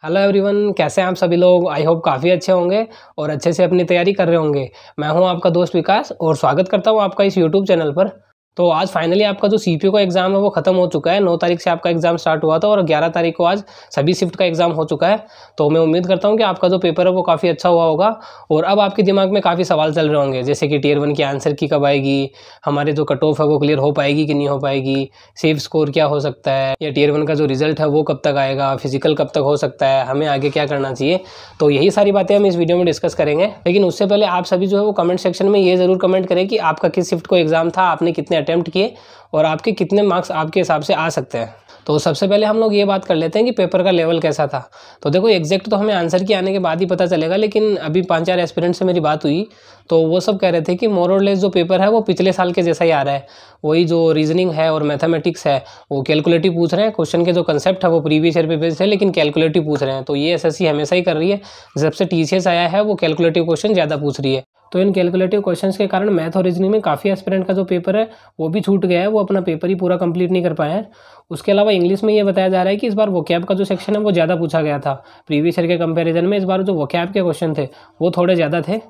Hello everyone, कैसे हैं आप सभी लोग। आई होप काफ़ी अच्छे होंगे और अच्छे से अपनी तैयारी कर रहे होंगे। मैं हूं आपका दोस्त विकास और स्वागत करता हूं आपका इस यूट्यूब चैनल पर। तो आज फाइनली आपका जो सीपीयू का एग्ज़ाम है वो ख़त्म हो चुका है। 9 तारीख से आपका एग्ज़ाम स्टार्ट हुआ था और 11 तारीख को आज सभी शिफ्ट का एग्ज़ाम हो चुका है। तो मैं उम्मीद करता हूँ कि आपका जो पेपर है वो काफ़ी अच्छा हुआ होगा और अब आपके दिमाग में काफ़ी सवाल चल रहे होंगे, जैसे कि टियर 1 की आंसर की कब आएगी, हमारे जो कट ऑफ है वो क्लियर हो पाएगी कि नहीं हो पाएगी, सेफ स्कोर क्या हो सकता है, या टियर 1 का जो रिजल्ट है वो कब तक आएगा, फिजिकल कब तक हो सकता है, हमें आगे क्या करना चाहिए। तो यही सारी बातें हम इस वीडियो में डिस्कस करेंगे। लेकिन उससे पहले आप सभी जो है वो कमेंट सेक्शन में ये ज़रूर कमेंट करें कि आपका किस शिफ्ट को एग्ज़ाम था, आपने कितने अटैम्प्ट किए और आपके कितने मार्क्स आपके हिसाब से आ सकते हैं। तो सबसे पहले हम लोग ये बात कर लेते हैं कि पेपर का लेवल कैसा था। तो देखो, एग्जैक्ट तो हमें आंसर की आने के बाद ही पता चलेगा, लेकिन अभी 5-4 एस्पिरेंट से मेरी बात हुई तो वो सब कह रहे थे कि मोर और लेस जो पेपर है वो पिछले साल के जैसा ही आ रहा है। वही जो रीजनिंग है और मैथमेटिक्स है वो कैलकुलेटिव पूछ रहे हैं। क्वेश्चन के जो कंसेप्ट है वो प्रीवियस ईयर पे बेस्ड है, लेकिन कैलकुलेटिव पूछ रहे हैं। तो ये एसएससी हमेशा ही कर रही है, जब से टीसीएस आया है वो कैलकुलेटिव क्वेश्चन ज़्यादा पूछ रही है। तो इन कैलकुलेटिव क्वेश्चंस के कारण मैथ और रीजनिंग में काफ़ी एस्पिरेंट का जो पेपर है वो भी छूट गया है, वो अपना पेपर ही पूरा कंप्लीट नहीं कर पाए हैं। उसके अलावा इंग्लिश में ये बताया जा रहा है कि इस बार वोकैब का जो सेक्शन है वो ज़्यादा पूछा गया था। प्रीवियस ईयर के कंपैरिजन में इस बार जो वोकैब के क्वेश्चन थे वो थोड़े ज़्यादा थे।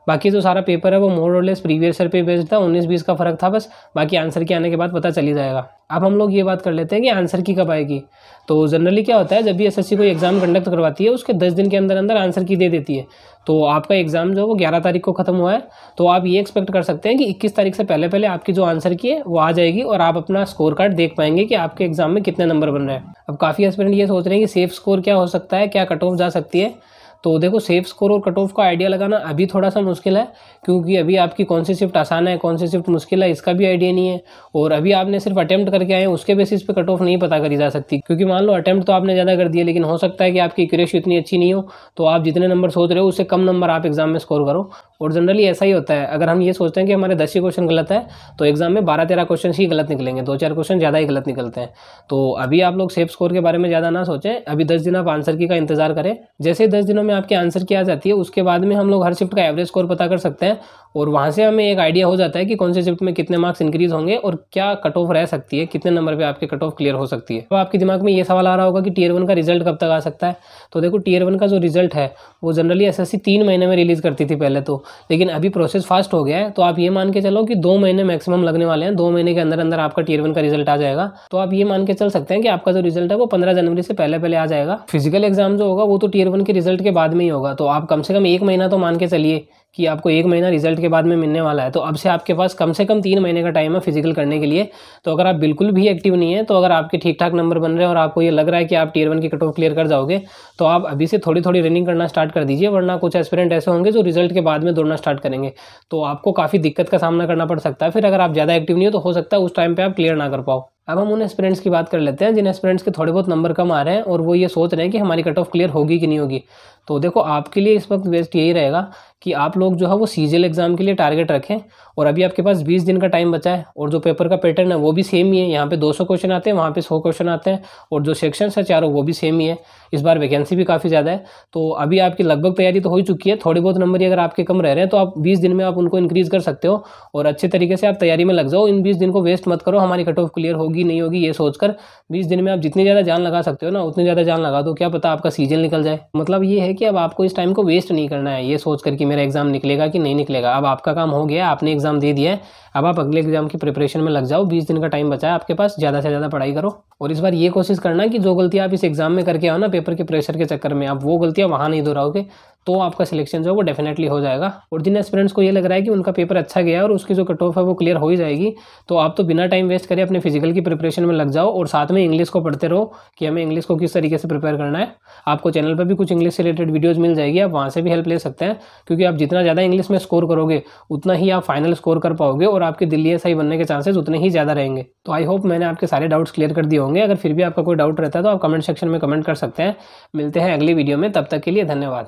बाकी जो सारा पेपर है वो मोर और लेस प्रीवियस ईयर पे बेस्ड था। 19-20 का फर्क था बस, बाकी आंसर के आने के बाद पता चल ही जाएगा। अब हम लोग ये बात कर लेते हैं कि आंसर की कब आएगी। तो जनरली क्या होता है, जब भी एसएससी कोई एग्जाम कंडक्ट करवाती है उसके 10 दिन के अंदर अंदर आंसर की दे देती है। तो आपका एग्जाम जो है वो 11 तारीख को खत्म हुआ है, तो आप ये एक्सपेक्ट कर सकते हैं कि 21 तारीख से पहले पहले आपकी जो आंसर की है वो आ जाएगी और आप अपना स्कोर कार्ड देख पाएंगे कि आपके एग्जाम में कितने नंबर बन रहे हैं। अब काफ़ी एस्पिरेंट ये सोच रहे हैं कि सेफ स्कोर क्या हो सकता है, क्या कट ऑफ जा सकती है। तो देखो, सेफ स्कोर और कट ऑफ का आइडिया लगाना अभी थोड़ा सा मुश्किल है, क्योंकि अभी आपकी कौन सी शिफ्ट आसान है कौन सी शिफ्ट मुश्किल है इसका भी आइडिया नहीं है। और अभी आपने सिर्फ अटेम्प्ट करके आए हैं, उसके बेसिस पे कट ऑफ नहीं पता करी जा सकती, क्योंकि मान लो अटेम्प्ट तो आपने ज़्यादा कर दिए लेकिन हो सकता है कि आपकी एक्यूरेसी इतनी अच्छी नहीं हो, तो आप जितने नंबर सोच रहे हो उससे कम नंबर आप एग्जाम में स्कोर करो। और जनरली ऐसा ही होता है, अगर हम ये सोचते हैं कि हमारे 10 ही क्वेश्चन गलत है तो एग्जाम में 12-13 क्वेश्चन ही गलत निकलेंगे, 2-4 क्वेश्चन ज़्यादा ही गलत निकलते हैं। तो अभी आप लोग सेफ स्कोर के बारे में ज़्यादा ना सोचें, अभी 10 दिन आप आंसर की का इंतजार करें। जैसे ही 10 दिनों में आपके आंसर की आ जाती है उसके बाद में हम लोग हर शिफ्ट का एवरेज स्कोर पता कर सकते हैं और वहाँ से हमें एक आइडिया हो जाता है कि कौन से शिफ्ट में कितने मार्क्स इंक्रीज होंगे और क्या कट ऑफ रह सकती है, कितने नंबर पे आपके कट ऑफ क्लियर हो सकती है। तो आपके दिमाग में ये सवाल आ रहा होगा कि टियर 1 का रिजल्ट कब तक आ सकता है। तो देखो, टियर 1 का जो रिजल्ट है वो जनरली एसएससी 3 महीने में रिलीज करती थी पहले तो, लेकिन अभी प्रोसेस फास्ट हो गया है। तो आप ये मान के चलो कि 2 महीने मैक्सिमम लगने वाले हैं, 2 महीने के अंदर अंदर आपका टियर 1 का रिजल्ट आ जाएगा। तो आप ये मान के चल सकते हैं कि आपका जो रिजल्ट है वो 15 जनवरी से पहले पहले आ जाएगा। फिजिकल एग्जाम जो होगा वो तो टियर 1 के रिजल्ट के बाद में ही होगा, तो आप कम से कम 1 महीना तो मान के चलिए कि आपको 1 महीना रिजल्ट के बाद में मिलने वाला है। तो अब से आपके पास कम से कम 3 महीने का टाइम है फिजिकल करने के लिए। तो अगर आप बिल्कुल भी एक्टिव नहीं है, तो अगर आपके ठीक ठाक नंबर बन रहे हैं और आपको ये लग रहा है कि आप टियर 1 की कट ऑफ क्लियर कर जाओगे, तो आप अभी से थोड़ी थोड़ी रनिंग करना स्टार्ट कर दीजिए, वरना कुछ एस्पिरेंट ऐसे होंगे जो रिजल्ट के बाद में दौड़ना स्टार्ट करेंगे, तो आपको काफ़ी दिक्कत का सामना करना पड़ सकता है। फिर अगर आप ज़्यादा एक्टिव नहीं हो तो हो सकता है उस टाइम पर आप क्लियर ना कर पाओ। अब हम उन एस्पिरेंट्स की बात कर लेते हैं जिन एस्पिरेंट्स के थोड़े बहुत नंबर कम आ रहे हैं और वो ये सोच रहे हैं कि हमारी कट ऑफ क्लियर होगी कि नहीं होगी। तो देखो, आपके लिए इस वक्त बेस्ट यही रहेगा कि आप लोग जो है वो सीजीएल एग्जाम के लिए टारगेट रखें। और अभी आपके पास 20 दिन का टाइम बचा है और जो पेपर का पैटर्न है वो भी सेम ही है। यहाँ पे 200 क्वेश्चन आते हैं, वहाँ पे 100 क्वेश्चन आते हैं और जो सेक्शंस है चारों वो भी सेम ही है। इस बार वैकेंसी भी काफ़ी ज़्यादा है, तो अभी आपकी लगभग तैयारी तो हो ही चुकी है। थोड़ी बहुत नंबर ही अगर आपके कम रह रहे हैं तो आप 20 दिन में आप उनको इंक्रीज़ कर सकते हो और अच्छे तरीके से आप तैयारी में लग जाओ। इन 20 दिन को वेस्ट मत करो हमारी कट ऑफ क्लियर होगी नहीं होगी ये सोचकर। 20 दिन में आप जितनी ज़्यादा जान लगा सकते हो ना उतनी ज़्यादा जान लगा दो, क्या पता आपका सीजन निकल जाए। मतलब ये है कि अब आपको इस टाइम को वेस्ट नहीं करना है ये सोच कर कि मेरा एग्जाम निकलेगा कि नहीं निकलेगा। अब आपका काम हो गया, आपने एग्जाम दे दिया है, अब आप अगले एग्जाम की प्रिपरेशन में लग जाओ। 20 दिन का टाइम बचा है आपके पास, ज़्यादा से ज़्यादा पढ़ाई करो। और इस बार ये कोशिश करना कि जो गलतियाँ आप इस एग्जाम में करके आओ ना पेपर के प्रेशर के चक्कर में, आप वो गलतियाँ वहाँ नहीं दोहराओगे, तो आपका सिलेक्शन जो है वो डेफिनेटली हो जाएगा। और जिन एस्पिरेंट्स को ये लग रहा है कि उनका पेपर अच्छा गया और उसकी जो कट ऑफ है वो क्लियर हो ही जाएगी, तो आप तो बिना टाइम वेस्ट करे अपने फिजिकल की प्रिपरेशन में लग जाओ और साथ में इंग्लिश को पढ़ते रहो कि हमें इंग्लिश को किस तरीके से प्रिपेयर करना है। आपको चैनल पर भी कुछ इंग्लिश से रिलेटेड वीडियोज़ मिल जाएगी, आप वहाँ से भी हेल्प ले सकते हैं, क्योंकि आप जितना ज़्यादा इंग्लिश में स्कोर करोगे उतना ही आप फाइनल स्कोर कर पाओगे और आपके दिल्ली एसआई बनने के चांसेस उतने ही ज़्यादा रहेंगे। तो आई होप मैंने आपके सारे डाउट्स क्लियर कर दिए होंगे। अगर फिर भी आपका कोई डाउट रहता है तो आप कमेंट सेक्शन में कमेंट कर सकते हैं। मिलते हैं अगली वीडियो में, तब तक के लिए धन्यवाद।